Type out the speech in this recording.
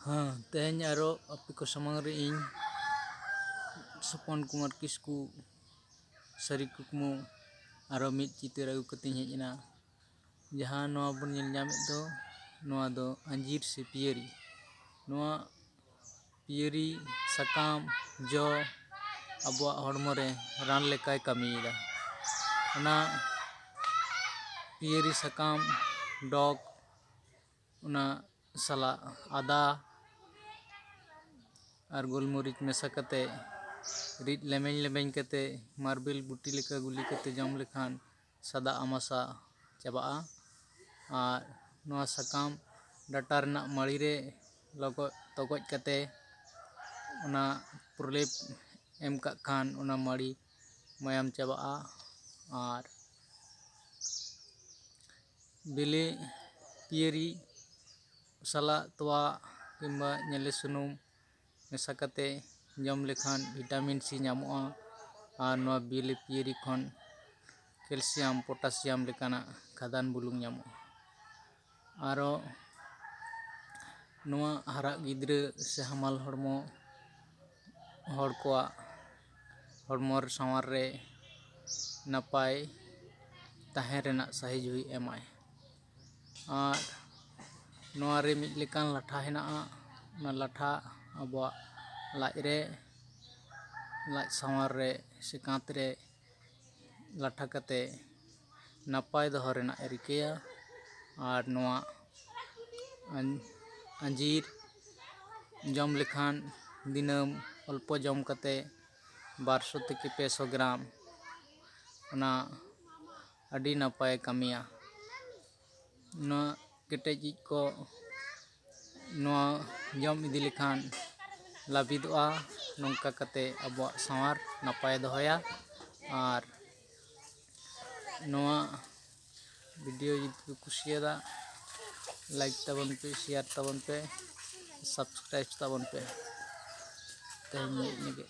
तेहन आरो आपे को समंग रे इन सपन कुमार किस्कू सारी कुकमु आरो मिट चितर अगु कतिኝ हेजना जहां नवा बन नेल नामेद दो नवा दो अंजीर से पियरी सकाम जो अबवा हड़मो रे रान लेकाय कामियेदा ओना पियरी सकाम डॉग ओना साला आदा और गोलमरीच मेसा कते रिद लेमेñ लेमेñ कते मार्बल बुटी लेका गुली कते जम लेखान सदा आमासा चाबाआ और नवा सकाम डाटा रना माड़ी रे लगो तगज कते ओना प्रलेप एम का खान ओना माड़ी मायाम चाबाआ और बिले पियरी साला तोवा किंबा नेले सुनुम मेसा कते जम लेखान विटामिन सी नामोआ और नवा बिले पियरी खन कैल्शियम पोटासियम लेकाना खादान बुलुंग नामोआ आरो नवा हरा गिद्रे से हमाल हड़मो हड़ कोआ हड़मोर सावार रे नपाय ताहें रेना साहिज हुई एमाय और नवा रे मिद लेकान लाठा हेनाआ ना लाठा अबवा लाज रे लाज सावार रे से कांत रे लाठा कते नपाय दोहो रेना रिकेया और नवा अंजीर जम लेखान दिनम अल्प जम कते 200 থেকে 500 ग्राम ओना अडी नपाय कामिया नवा केटेज को नवा जम इदी लेखान लाबिदोआ नोंका कते अबवा सावार नपाय दोहया और नवा वीडियो जुदी कुसियादा लाइक ताबन पे शेयर ताबन पे सब्सक्राइब ताबन पे तेहन